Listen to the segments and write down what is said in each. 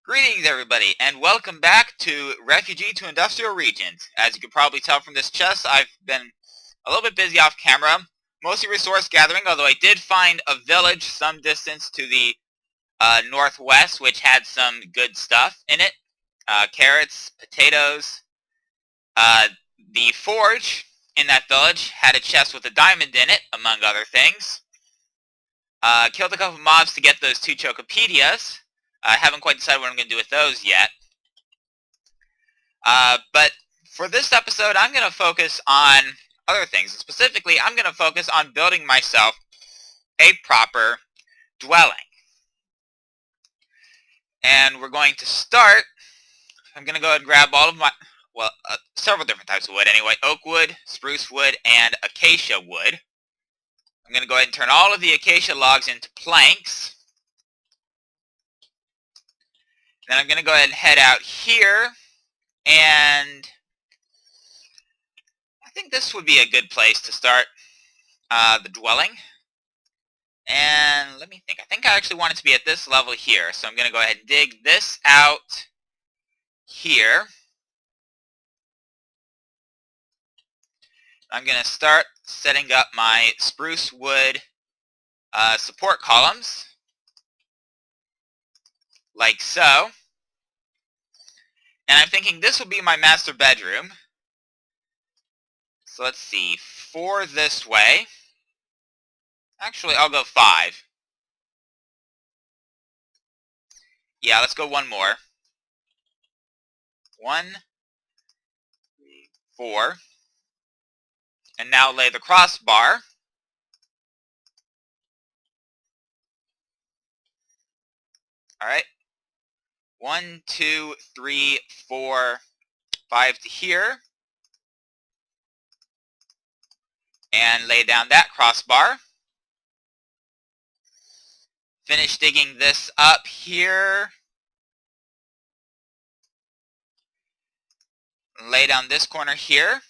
Greetings everybody, and welcome back to Refugee to Industrial Regent. As you can probably tell from this chest, I've been a little bit busy off camera, mostly resource gathering, although I did find a village some distance to the northwest, which had some good stuff in it. Carrots, potatoes. The forge in that village had a chest with a diamond in it, among other things. Killed a couple mobs to get those 2 Chocopedias. I haven't quite decided what I'm going to do with those yet. But for this episode, I'm going to focus on other things. Specifically, I'm going to focus on building myself a proper dwelling. And we're going to start. I'm going to go ahead and grab all of my, several different types of wood anyway. Oak wood, spruce wood, and acacia wood. I'm going to go ahead and turn all of the acacia logs into planks. Then I'm going to go ahead and head out here, and I think this would be a good place to start the dwelling. And let me think. I think I actually want it to be at this level here, so I'm going to go ahead and dig this out here. I'm going to start setting up my spruce wood support columns, like so. And I'm thinking this will be my master bedroom. So let's see, 4 this way. Actually, I'll go 5. Yeah, let's go 1 more. 1, 3, 4. And now lay the crossbar. Alright. 1, 2, 3, 4, 5 to here. And lay down that crossbar. Finish digging this up here. Lay down this corner here.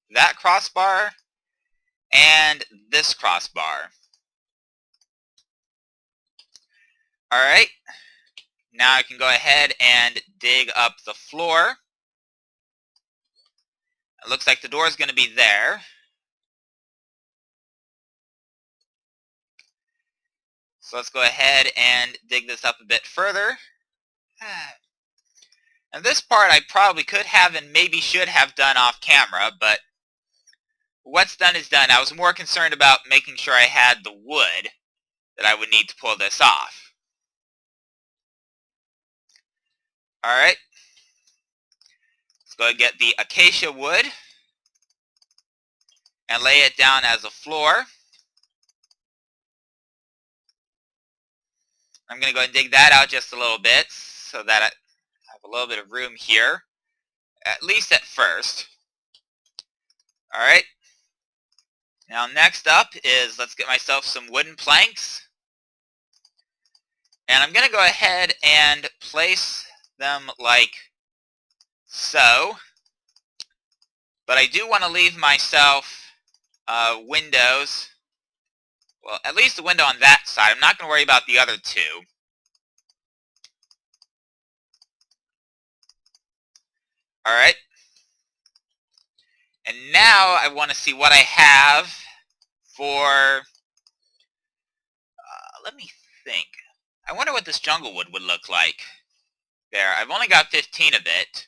That crossbar. And this crossbar. Alright. Now I can go ahead and dig up the floor. It looks like the door is going to be there. So let's go ahead and dig this up a bit further. And this part I probably could have and maybe should have done off camera, but what's done is done. I was more concerned about making sure I had the wood that I would need to pull this off. Alright. Let's go and get the acacia wood and lay it down as a floor. I'm going to go ahead and dig that out just a little bit so that I have a little bit of room here, at least at first. Alright. Now next up is, let's get myself some wooden planks. And I'm going to go ahead and place them like so. But I do want to leave myself windows. Well, at least a window on that side. I'm not going to worry about the other 2. Alright. And now I want to see what I have for... let me think. I wonder what this jungle wood would look like. There, I've only got 15 of it.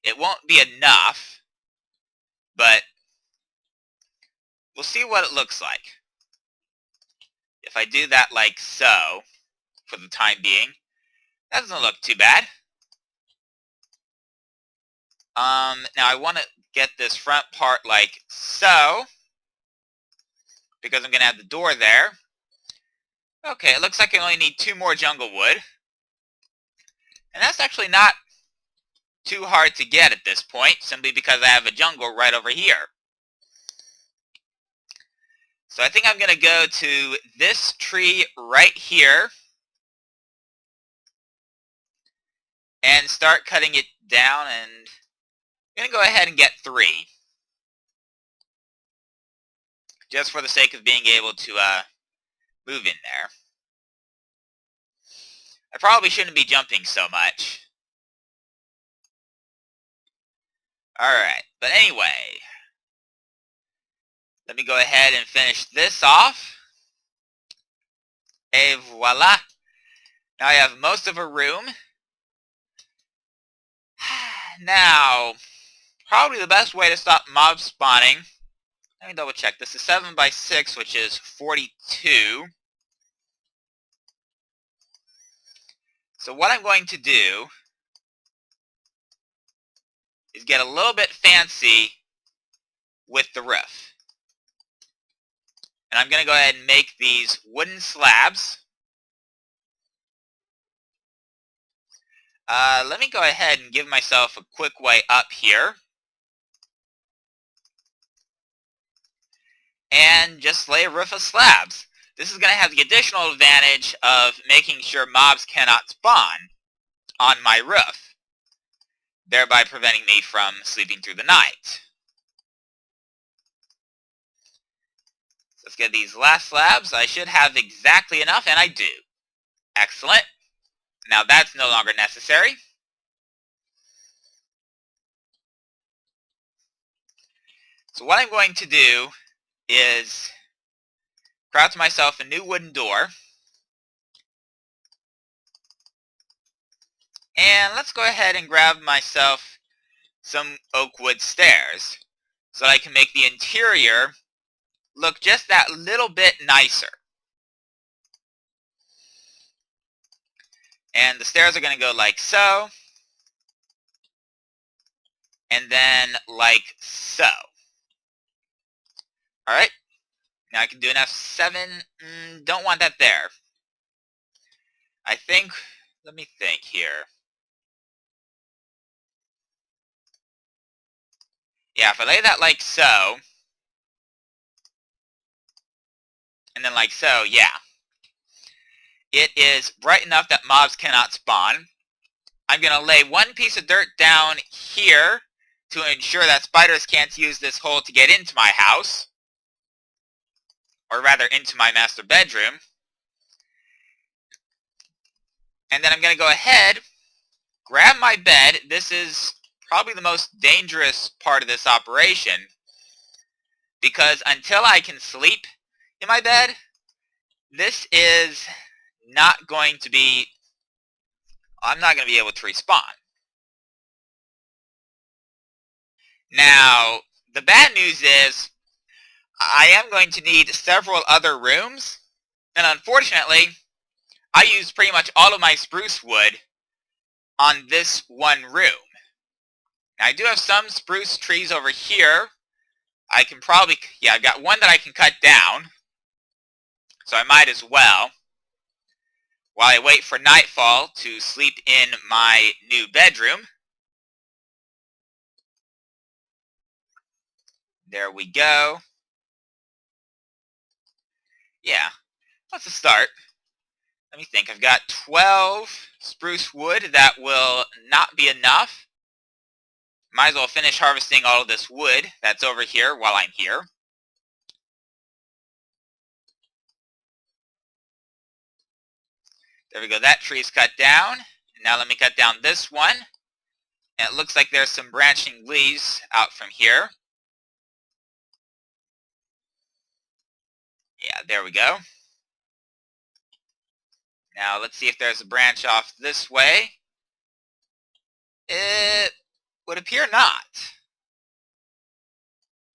It won't be enough, but we'll see what it looks like. If I do that like so, for the time being, that doesn't look too bad. Now I want to get this front part like so, because I'm going to have the door there. Okay, it looks like I only need 2 more jungle wood. And that's actually not too hard to get at this point, simply because I have a jungle right over here. So I think I'm going to go to this tree right here and start cutting it down, and I'm going to go ahead and get 3. Just for the sake of being able to move in there. I probably shouldn't be jumping so much. Alright, but anyway, let me go ahead and finish this off. Et voila! Now I have most of a room. Now, probably the best way to stop mob spawning, let me double check. This is 7 by 6, which is 42. So what I'm going to do is get a little bit fancy with the roof. And I'm going to go ahead and make these wooden slabs. Let me go ahead and give myself a quick way up here. And just lay a roof of slabs. This is going to have the additional advantage of making sure mobs cannot spawn on my roof, thereby preventing me from sleeping through the night. Let's get these last slabs. I should have exactly enough, and I do. Excellent. Now that's no longer necessary. So what I'm going to do is craft myself a new wooden door. And let's go ahead and grab myself some oak wood stairs so that I can make the interior look just that little bit nicer. And the stairs are going to go like so. And then like so. Alright. Now I can do an F7. Don't want that there. I think, let me think here. Yeah, if I lay that like so, and then like so, yeah. It is bright enough that mobs cannot spawn. I'm going to lay one piece of dirt down here to ensure that spiders can't use this hole to get into my house. Or rather, into my master bedroom. And then I'm going to go ahead, grab my bed. This is probably the most dangerous part of this operation, because until I can sleep in my bed, this is not going to be, I'm not going to be able to respawn. Now, the bad news is, I am going to need several other rooms, and unfortunately, I used pretty much all of my spruce wood on this one room. Now, I do have some spruce trees over here. I can probably, yeah, I've got one that I can cut down, so I might as well, while I wait for nightfall to sleep in my new bedroom. There we go. Yeah, let's start. Let me think. I've got 12 spruce wood. That will not be enough. Might as well finish harvesting all of this wood that's over here while I'm here. There we go. That tree's cut down. Now let me cut down this one. And it looks like there's some branching leaves out from here. Yeah, there we go. Now let's see if there's a branch off this way. It would appear not.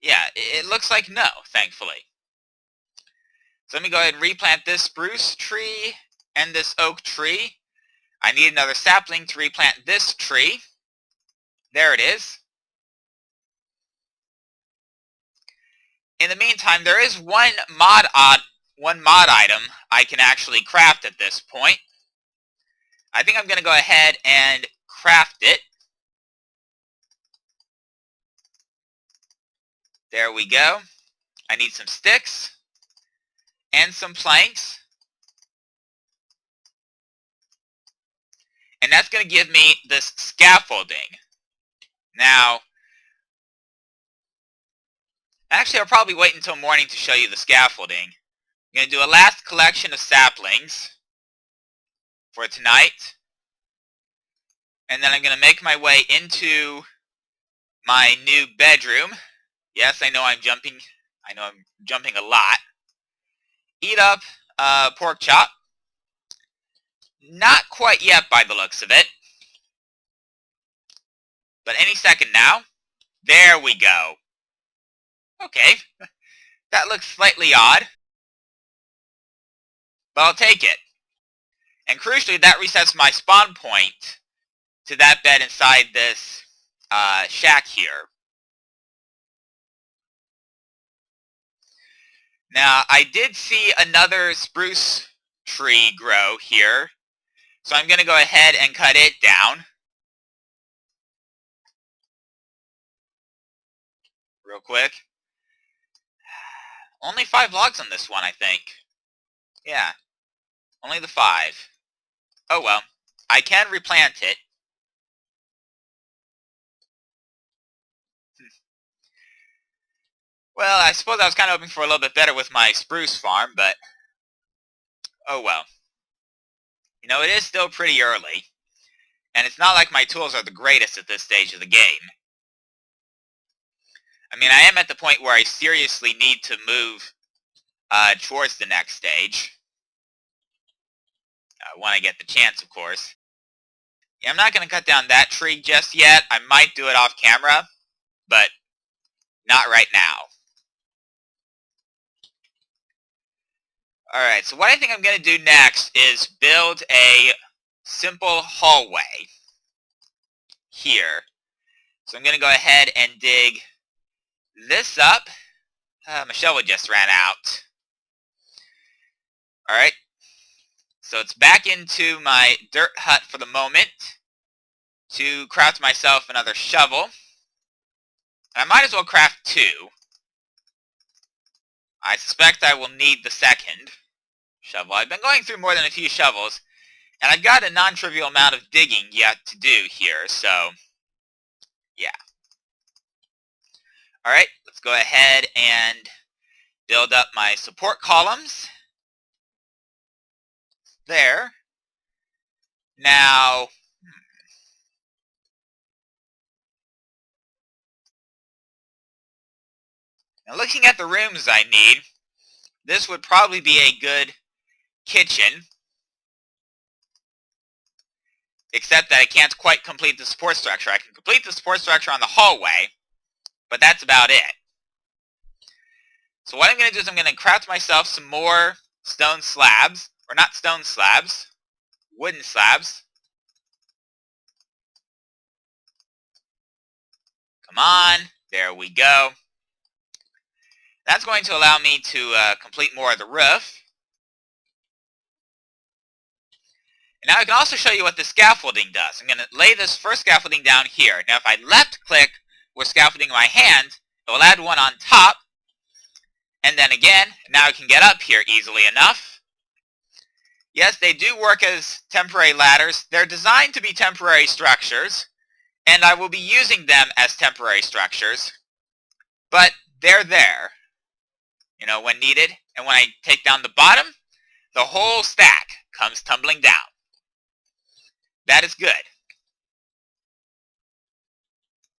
Yeah, it looks like no, thankfully. So let me go ahead and replant this spruce tree and this oak tree. I need another sapling to replant this tree. There it is. In the meantime, there is one mod item I can actually craft at this point. I think I'm going to go ahead and craft it. There we go. I need some sticks and some planks. And that's going to give me this scaffolding. Now, actually, I'll probably wait until morning to show you the scaffolding. I'm going to do a last collection of saplings for tonight. And then I'm going to make my way into my new bedroom. Yes, I know I'm jumping. I know I'm jumping a lot. Eat up pork chop. Not quite yet by the looks of it. But any second now. There we go. Okay. That looks slightly odd. But I'll take it. And crucially, that resets my spawn point to that bed inside this shack here. Now, I did see another spruce tree grow here, so I'm going to go ahead and cut it down. Real quick. Only 5 logs on this one, I think. Yeah, only the 5. Oh well, I can replant it. Well, I suppose I was kind of hoping for a little bit better with my spruce farm, but oh well. You know, it is still pretty early, and it's not like my tools are the greatest at this stage of the game. I mean, I am at the point where I seriously need to move towards the next stage. When I get the chance, of course. Yeah, I'm not going to cut down that tree just yet. I might do it off camera, but not right now. Alright, so what I think I'm going to do next is build a simple hallway here. So I'm going to go ahead and dig this up. My shovel just ran out. Alright, so it's back into my dirt hut for the moment to craft myself another shovel. And I might as well craft 2. I suspect I will need the second shovel. I've been going through more than a few shovels, and I've got a non-trivial amount of digging yet to do here, so yeah. Alright, let's go ahead and build up my support columns. There. Now, looking at the rooms I need, this would probably be a good kitchen. Except that I can't quite complete the support structure. I can complete the support structure on the hallway, but that's about it. So what I'm going to do is I'm going to craft myself some more stone slabs. Or not stone slabs. Wooden slabs. Come on. There we go. That's going to allow me to complete more of the roof. And now I can also show you what the scaffolding does. I'm going to lay this first scaffolding down here. Now if I left click with scaffolding in my hand, it will add one on top. And then again, now I can get up here easily enough. Yes, they do work as temporary ladders. They're designed to be temporary structures, and I will be using them as temporary structures. But they're there, you know, when needed. And when I take down the bottom, the whole stack comes tumbling down. That is good.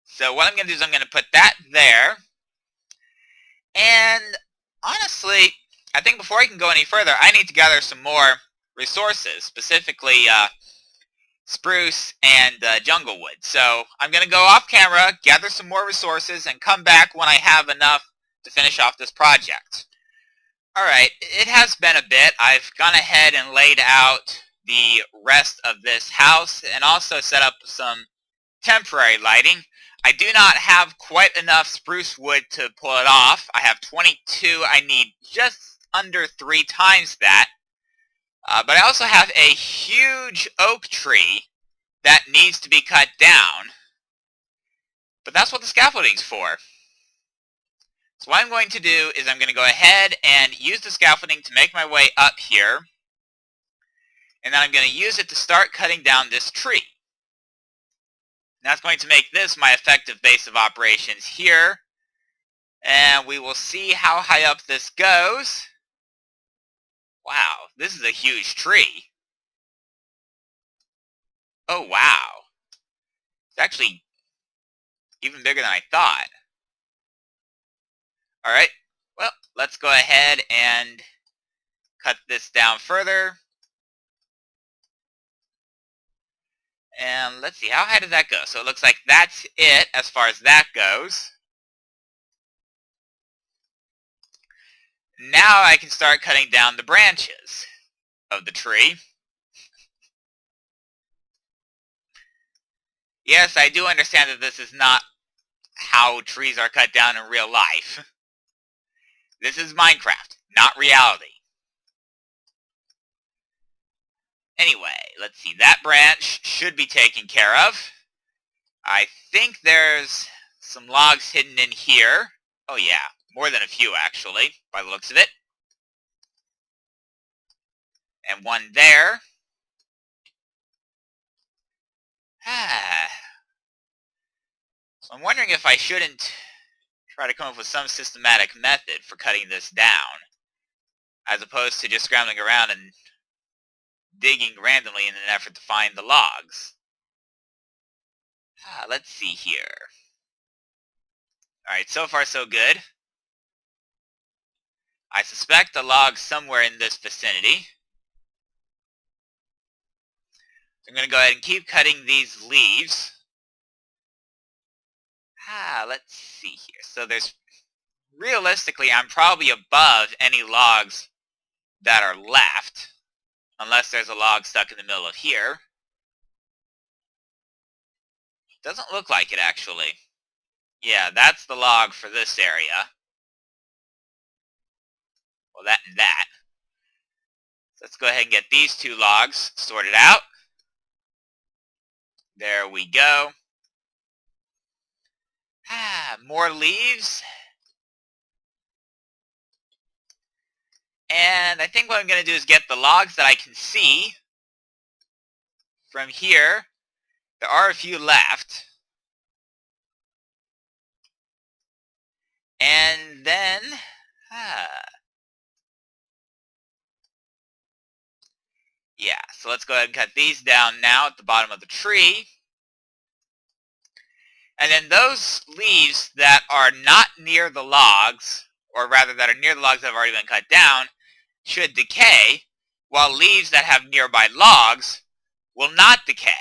So what I'm going to do is I'm going to put that there. And honestly, I think before I can go any further, I need to gather some more resources, specifically spruce and jungle wood. So I'm going to go off camera, gather some more resources, and come back when I have enough to finish off this project. Alright, it has been a bit. I've gone ahead and laid out the rest of this house and also set up some temporary lighting. I do not have quite enough spruce wood to pull it off. I have 22. I need just under 3 times that. But I also have a huge oak tree that needs to be cut down. But that's what the scaffolding's for. So what I'm going to do is I'm going to go ahead and use the scaffolding to make my way up here. And then I'm going to use it to start cutting down this tree. That's going to make this my effective base of operations here. And we will see how high up this goes. Wow, this is a huge tree. Oh, wow. It's actually even bigger than I thought. Alright, well, let's go ahead and cut this down further. And let's see, how high does that go? So it looks like that's it as far as that goes. Now I can start cutting down the branches of the tree. Yes, I do understand that this is not how trees are cut down in real life. This is Minecraft, not reality. Anyway, let's see, that branch should be taken care of. I think there's some logs hidden in here. Oh yeah, more than a few actually, by the looks of it. And one there. So I'm wondering if I shouldn't try to come up with some systematic method for cutting this down, as opposed to just scrambling around and digging randomly in an effort to find the logs. Let's see here. Alright, so far so good. I suspect a log somewhere in this vicinity. So I'm going to go ahead and keep cutting these leaves. Let's see here. So there's, realistically, I'm probably above any logs that are left. Unless there's a log stuck in the middle of here. Doesn't look like it, actually. Yeah, that's the log for this area. Well, that and that. So let's go ahead and get these two logs sorted out. There we go. More leaves. And I think what I'm going to do is get the logs that I can see from here. There are a few left. And then, yeah, so let's go ahead and cut these down now at the bottom of the tree. And then those leaves that are not near the logs, or rather that are near the logs that have already been cut down, should decay, while leaves that have nearby logs will not decay.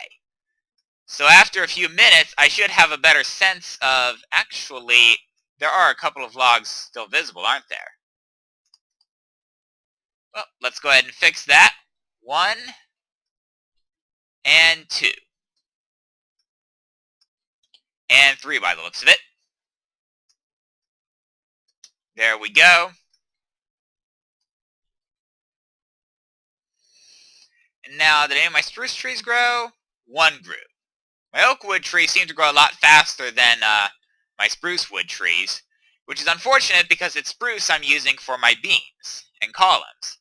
So after a few minutes, I should have a better sense of, actually, there are a couple of logs still visible, aren't there? Well, let's go ahead and fix that. 1 and 2. And 3 by the looks of it. There we go. And now, did any of my spruce trees grow? 1 grew. My oak wood tree seemed to grow a lot faster than my spruce wood trees, which is unfortunate because it's spruce I'm using for my beams and columns.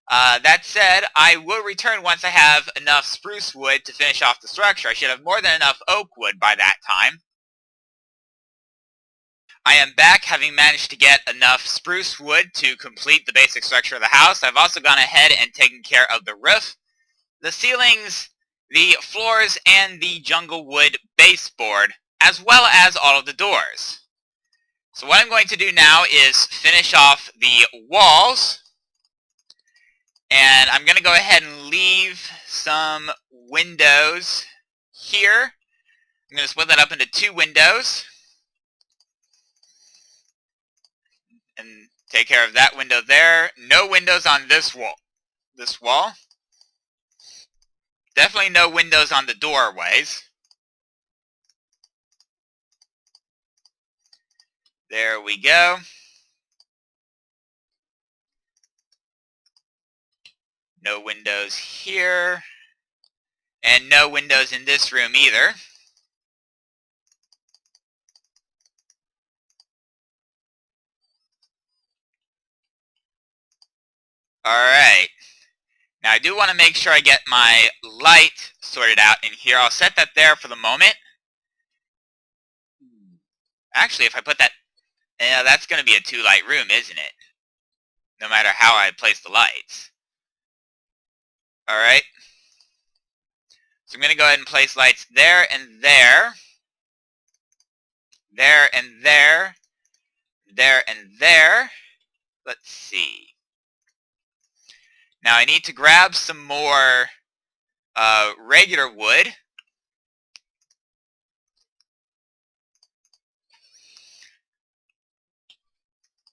That said, I will return once I have enough spruce wood to finish off the structure. I should have more than enough oak wood by that time. I am back, having managed to get enough spruce wood to complete the basic structure of the house. I've also gone ahead and taken care of the roof, the ceilings, the floors, and the jungle wood baseboard, as well as all of the doors. So what I'm going to do now is finish off the walls, and I'm going to go ahead and leave some windows here. I'm going to split that up into 2 windows, and take care of that window there. No windows on this wall. Definitely no windows on the doorways. There we go. No windows here. And no windows in this room either. Alright. Now I do want to make sure I get my light sorted out in here. I'll set that there for the moment. Actually, if I put that... Yeah, that's going to be a 2-light room, isn't it? No matter how I place the lights. Alright. So I'm going to go ahead and place lights there and there. There and there. There and there. Let's see. Now I need to grab some more regular wood.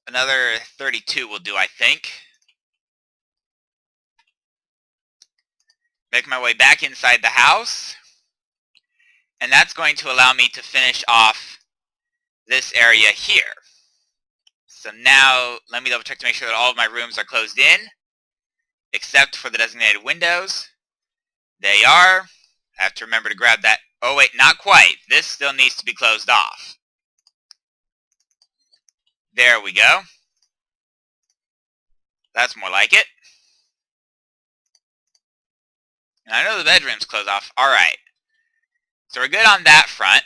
Another 32 will do, I think. Make my way back inside the house. And that's going to allow me to finish off this area here. So now, let me double check to make sure that all of my rooms are closed in, except for the designated windows. They are. I have to remember to grab that. Oh wait, not quite. This still needs to be closed off. There we go. That's more like it. And I know the bedroom's closed off. Alright. So we're good on that front.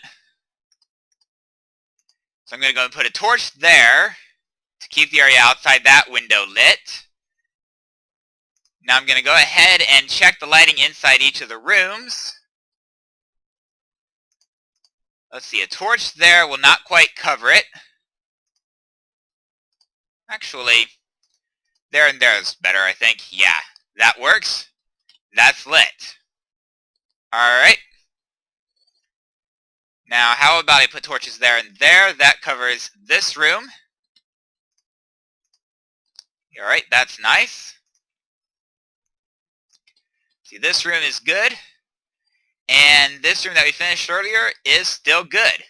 So I'm going to go and put a torch there to keep the area outside that window lit. Now I'm going to go ahead and check the lighting inside each of the rooms. Let's see, a torch there will not quite cover it. Actually, there and there is better, I think. Yeah, that works. That's lit. Alright. Now, how about I put torches there and there? That covers this room. Alright, that's nice. See, this room is good. And this room that we finished earlier is still good.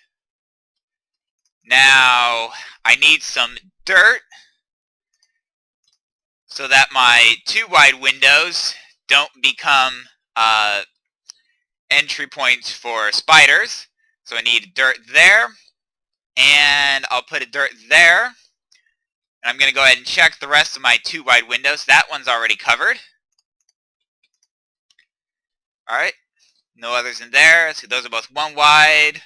Now, I need some dirt so that my 2 wide windows don't become entry points for spiders. So I need dirt there, and I'll put a dirt there. And I'm going to go ahead and check the rest of my 2 wide windows. That one's already covered. Alright, no others in there. So those are both 1 wide.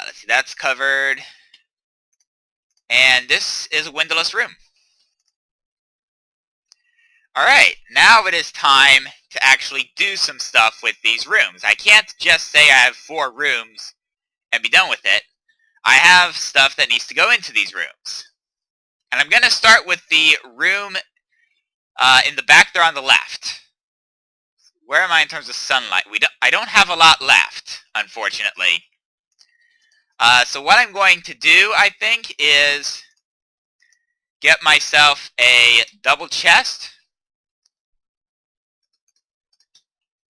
Let's see, that's covered. And this is a windowless room. Alright, now it is time to actually do some stuff with these rooms. I can't just say I have 4 rooms and be done with it. I have stuff that needs to go into these rooms. And I'm going to start with the room in the back there on the left. Where am I in terms of sunlight? I don't have a lot left, unfortunately. So what I'm going to do, I think, is get myself a double chest.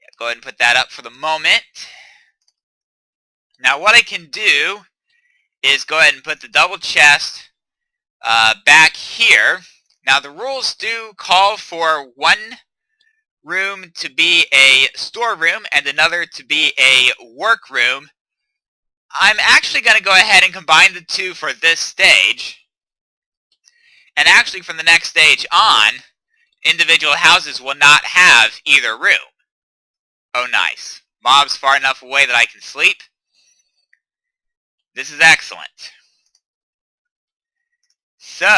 Yeah, go ahead and put that up for the moment. Now what I can do is go ahead and put the double chest back here. Now the rules do call for 1 room to be a storeroom and another to be a workroom. I'm actually going to go ahead and combine the 2 for this stage. And actually from the next stage on, individual houses will not have either room. Oh nice. Mob's far enough away that I can sleep. This is excellent. So,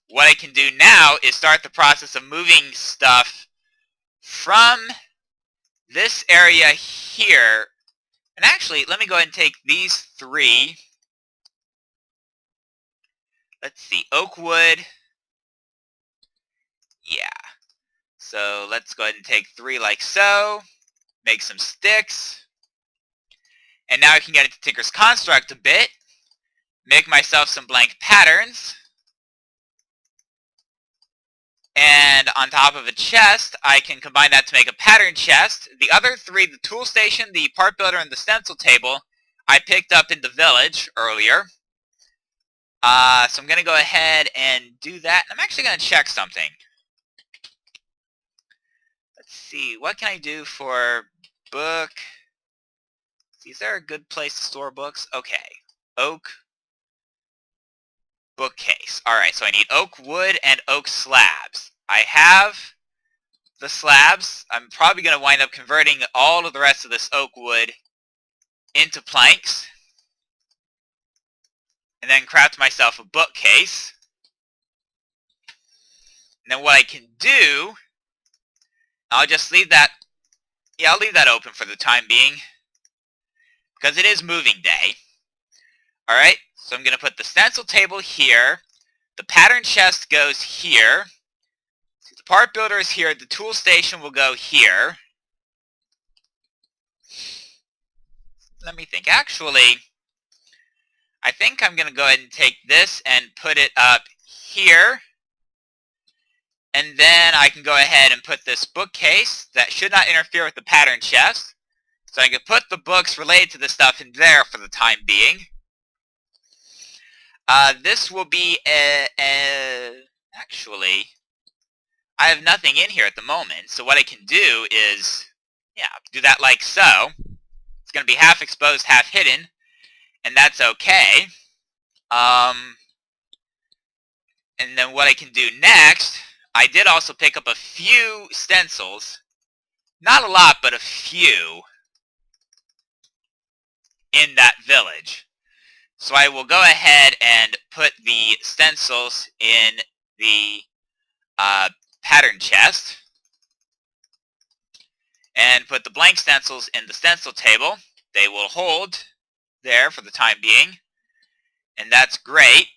what I can do now is start the process of moving stuff from this area here. And actually, let me go ahead and take these 3. Let's see, oak wood. Yeah. So let's go ahead and take 3 like so. Make some sticks. And now I can get into Tinker's Construct a bit. Make myself some blank patterns. And on top of a chest, I can combine that to make a pattern chest. The other 3, the tool station, the part builder, and the stencil table, I picked up in the village earlier. So I'm going to go ahead and do that. I'm actually going to check something. Let's see, what can I do for book? Is there a good place to store books? Okay, oak bookcase. Alright, so I need oak wood and oak slabs. I have the slabs. I'm probably going to wind up converting all of the rest of this oak wood into planks. And then craft myself a bookcase. And then what I can do I'll just leave that, yeah, I'll leave that open for the time being, because it is moving day. Alright, so I'm going to put the stencil table here, the pattern chest goes here, the part builder is here, the tool station will go here. Let me think. Actually, I think I'm going to go ahead and take this and put it up here. And then I can go ahead and put this bookcase that should not interfere with the pattern chest. So I can put the books related to this stuff in there for the time being. This will be actually, I have nothing in here at the moment. So what I can do is, yeah, do that like so. It's going to be half exposed, half hidden. And that's okay. And then what I can do next, I did also pick up a few stencils. Not a lot, but a few in that village. So I will go ahead and put the stencils in the pattern chest. And put the blank stencils in the stencil table. They will hold there for the time being. And that's great.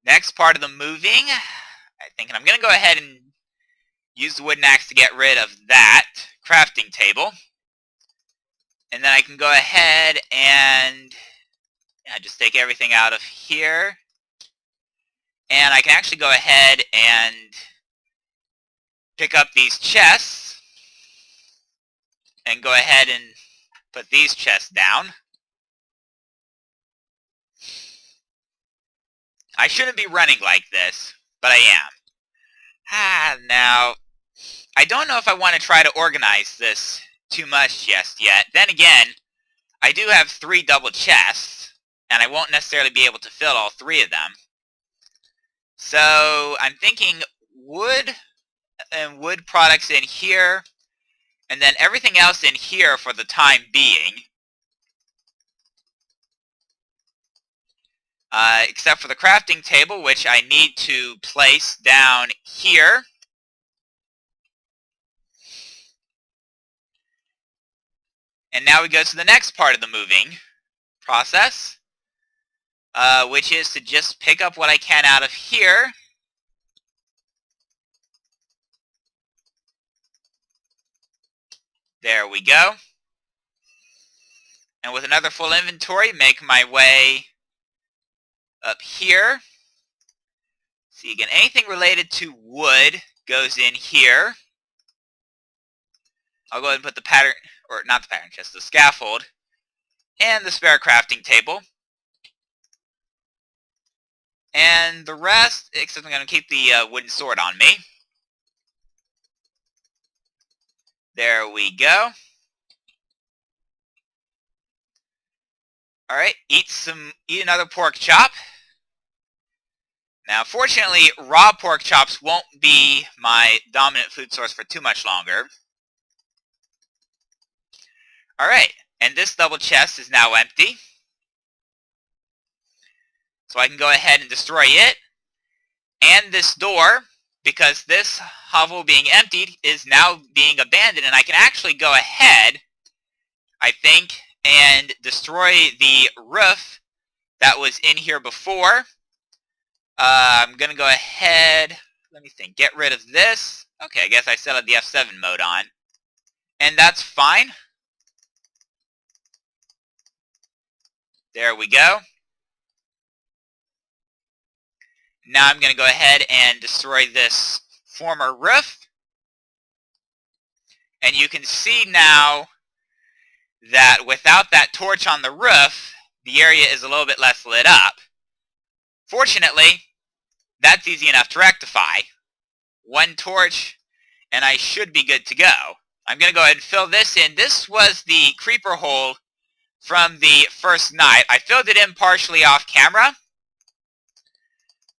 Next part of the moving, I think I'm going to go ahead and use the wooden axe to get rid of that crafting table. And then I can go ahead and just take everything out of here. And I can actually go ahead and pick up these chests and go ahead and put these chests down. I shouldn't be running like this, but I am. Now, I don't know if I want to try to organize this too much just yet. Then again, I do have 3 double chests, and I won't necessarily be able to fill all 3 of them. So, I'm thinking wood and wood products in here, and then everything else in here for the time being. Except for the crafting table, which I need to place down here. And now we go to the next part of the moving process, which is to just pick up what I can out of here. There we go. And with another full inventory, make my way up here. See, again, anything related to wood goes in here. I'll go ahead and put the pattern, or not the pattern chest, the scaffold, and the spare crafting table. And the rest, except I'm going to keep the wooden sword on me. There we go. Alright, eat another pork chop. Now, fortunately, raw pork chops won't be my dominant food source for too much longer. Alright, and this double chest is now empty. So I can go ahead and destroy it. And this door, because this hovel being emptied is now being abandoned, and I can actually go ahead, I think, and destroy the roof that was in here before. I'm going to go ahead, let me think, get rid of this. Okay, I guess I still have the F7 mode on. And that's fine. There we go. Now I'm going to go ahead and destroy this former roof. And you can see now that without that torch on the roof, the area is a little bit less lit up. Fortunately, that's easy enough to rectify. 1 torch, and I should be good to go. I'm going to go ahead and fill this in. This was the creeper hole from the first night. I filled it in partially off camera,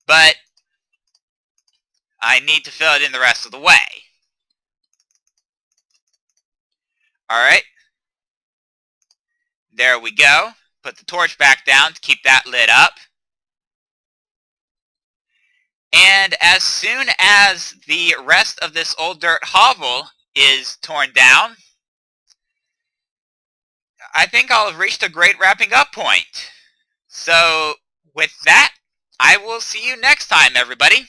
but I need to fill it in the rest of the way. Alright. There we go. Put the torch back down to keep that lit up. And as soon as the rest of this old dirt hovel is torn down, I think I'll have reached a great wrapping up point. So, with that, I will see you next time, everybody.